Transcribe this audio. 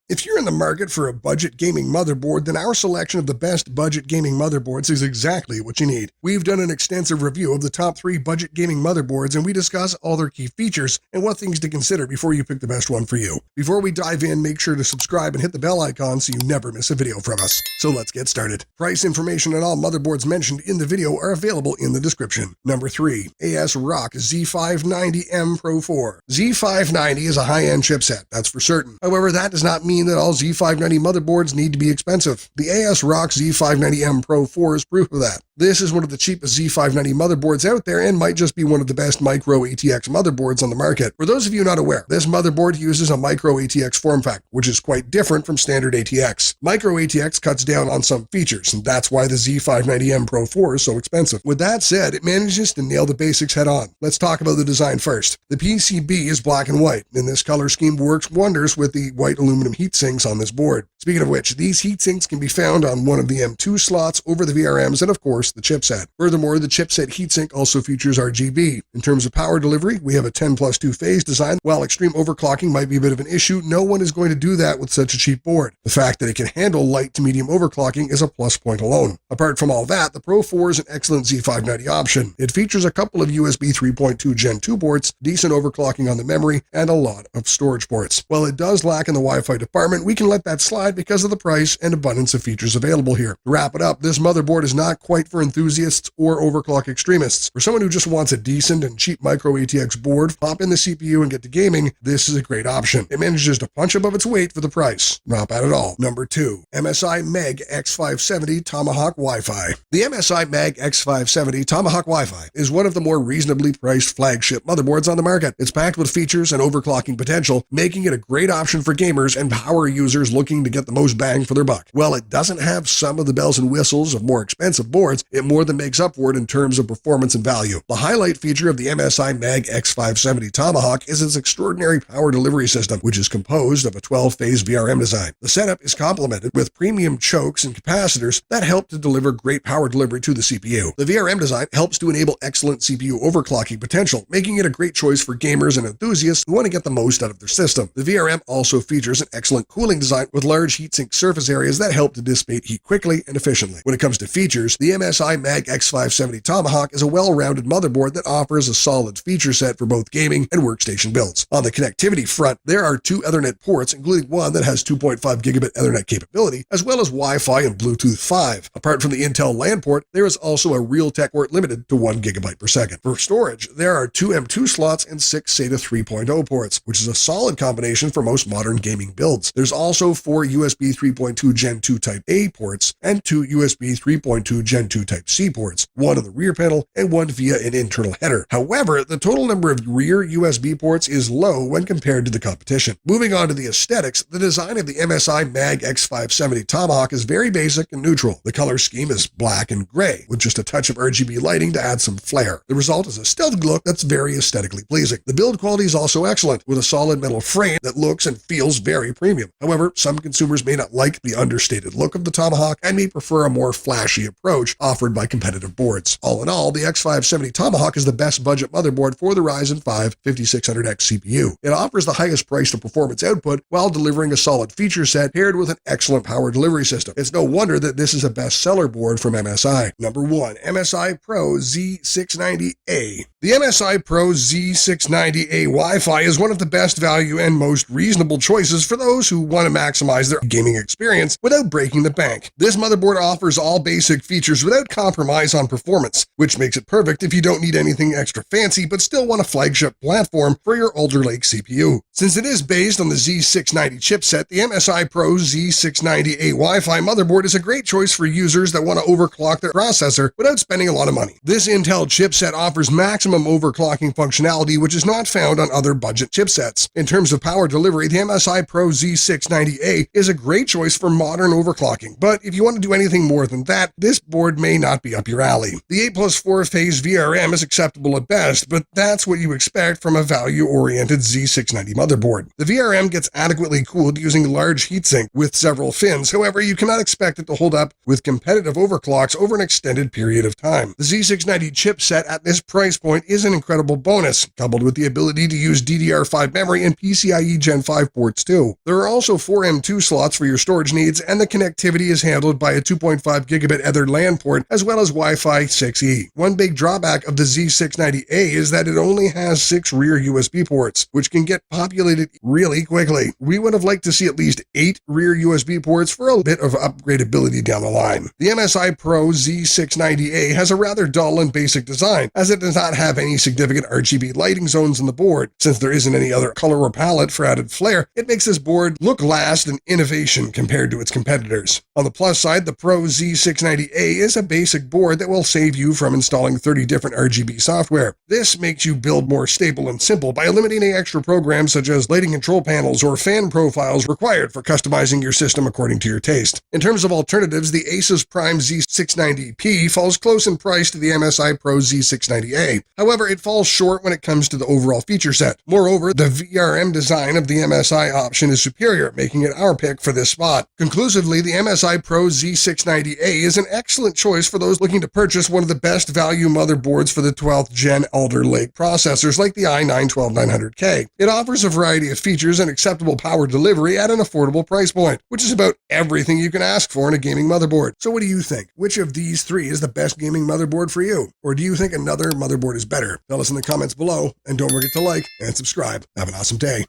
If you're in the market for a budget gaming motherboard, then our selection of the best budget gaming motherboards is exactly what you need. We've done an extensive review of the top 3 budget gaming motherboards, and we discuss all their key features and what things to consider before you pick the best one for you. Before we dive in, make sure to subscribe and hit the bell icon so you never miss a video from us. So let's get started. Price information on all motherboards mentioned in the video are available in the description. Number 3. ASRock Z590M Pro 4. Z590 is a high-end chipset, that's for certain. However, that does not mean that all Z590 motherboards need to be expensive. The ASRock Z590M Pro 4 is proof of that. This is one of the cheapest Z590 motherboards out there and might just be one of the best micro ATX motherboards on the market. For those of you not aware, this motherboard uses a micro ATX form factor, which is quite different from standard ATX. Micro ATX cuts down on some features, and that's why the Z590M Pro 4 is so expensive. With that said, it manages to nail the basics head on. Let's talk about the design first. The PCB is black and white, and this color scheme works wonders with the white aluminum heat sinks on this board. Speaking of which, these heat sinks can be found on one of the M2 slots over the VRMs and of course the chipset. Furthermore, the chipset heatsink also features RGB. In terms of power delivery, we have a 10+2 phase design. While extreme overclocking might be a bit of an issue, no one is going to do that with such a cheap board. The fact that it can handle light to medium overclocking is a plus point alone. Apart from all that, the Pro 4 is an excellent Z590 option. It features a couple of USB 3.2 Gen 2 ports, decent overclocking on the memory, and a lot of storage ports. While it does lack in the Wi-Fi department, we can let that slide because of the price and abundance of features available here. To wrap it up, this motherboard is not quite for enthusiasts or overclock extremists. For someone who just wants a decent and cheap micro ATX board, pop in the CPU and get to gaming, this is a great option. It manages to punch above its weight for the price. Not bad at all. Number 2. MSI Meg X570 Tomahawk Wi-Fi. The MSI Meg X570 Tomahawk Wi-Fi is one of the more reasonably priced flagship motherboards on the market. It's packed with features and overclocking potential, making it a great option for gamers and power users looking to get the most bang for their buck. While it doesn't have some of the bells and whistles of more expensive boards, it more than makes up for it in terms of performance and value. The highlight feature of the MSI Meg X570 Tomahawk is its extraordinary power delivery system, which is composed of a 12-phase VRM design. The setup is complemented with premium chokes and capacitors that help to deliver great power delivery to the CPU. The VRM design helps to enable excellent CPU overclocking potential, making it a great choice for gamers and enthusiasts who want to get the most out of their system. The VRM also features an excellent cooling design with large heatsink surface areas that help to dissipate heat quickly and efficiently. When it comes to features, the MSI Meg X570 Tomahawk is a well-rounded motherboard that offers a solid feature set for both gaming and workstation builds. On the connectivity front, there are 2 Ethernet ports, including one that has 2.5 gigabit Ethernet capability, as well as Wi-Fi and Bluetooth 5. Apart from the Intel LAN port, there is also a Realtek port limited to 1 gigabyte per second. For storage, there are 2 M2 slots and 6 SATA 3.0 ports, which is a solid combination for most modern gaming builds. There's also 4 USB 3.2 Gen 2 Type A ports and 2 USB 3.2 Gen 2 Type C ports, one on the rear panel and one via an internal header. However, the total number of rear USB ports is low when compared to the competition. Moving on to the aesthetics, the design of the MSI Mag X570 Tomahawk is very basic and neutral. The color scheme is black and gray, with just a touch of RGB lighting to add some flair. The result is a stealth look that's very aesthetically pleasing. The build quality is also excellent, with a solid metal frame that looks and feels very premium. However, some consumers may not like the understated look of the Tomahawk and may prefer a more flashy approach offered by competitive boards. All in all, the X570 Tomahawk is the best budget motherboard for the Ryzen 5 5600X CPU. It offers the highest price to performance output while delivering a solid feature set paired with an excellent power delivery system. It's no wonder that this is a bestseller board from MSI. Number 1. MSI Pro Z690A. The MSI Pro Z690A Wi-Fi is one of the best value and most reasonable choices for those who want to maximize their gaming experience without breaking the bank. This motherboard offers all basic features without compromise on performance, which makes it perfect if you don't need anything extra fancy but still want a flagship platform for your Alder Lake CPU. Since it is based on the Z690 chipset, the MSI Pro Z690A Wi-Fi motherboard is a great choice for users that want to overclock their processor without spending a lot of money. This Intel chipset offers maximum overclocking functionality, which is not found on other budget chipsets. In terms of power delivery, the MSI Pro Z690A is a great choice for modern overclocking, but if you want to do anything more than that, this board may not be up your alley. The 8 plus 4-phase VRM is acceptable at best, but that's what you expect from a value-oriented Z690 motherboard. The VRM gets adequately cooled using large heatsink with several fins. However, you cannot expect it to hold up with competitive overclocks over an extended period of time. The Z690 chipset at this price point is an incredible bonus, coupled with the ability to use DDR5 memory and PCIe Gen 5 ports too. There are also 4 M2 slots for your storage needs, and the connectivity is handled by a 2.5 gigabit Ether LAN port as well as Wi-Fi 6E. One big drawback of the Z690A is that it only has 6 rear USB ports, which can get populated really quickly. We would have liked to see at least 8 rear USB ports for a bit of upgradability down the line. The MSI Pro Z690A has a rather dull and basic design, as it does not have any significant RGB lighting zones on the board. Since there isn't any other color or palette for added flair, it makes this board look last in innovation compared to its competitors. On the plus side, the Pro Z690A is a basic board that will save you from installing 30 different RGB software. This makes you build more stable and simple by eliminating extra programs such as lighting control panels or fan profiles required for customizing your system according to your taste. In terms of alternatives, the Asus Prime Z690P falls close in price to the MSI Pro Z690A. However, it falls short when it comes to the overall feature set. Moreover, the VRM design of the MSI option is superior, making it our pick for this spot. Conclusively, the MSI Pro Z690A is an excellent choice for those looking to purchase one of the best value motherboards for the 12th gen Alder Lake processors like the i9-12900K. It offers a variety of features and acceptable power delivery at an affordable price point, which is about everything you can ask for in a gaming motherboard. So what do you think? Which of these 3 is the best gaming motherboard for you? Or do you think another motherboard is better? Tell us in the comments below, and don't forget to like and subscribe. Have an awesome day.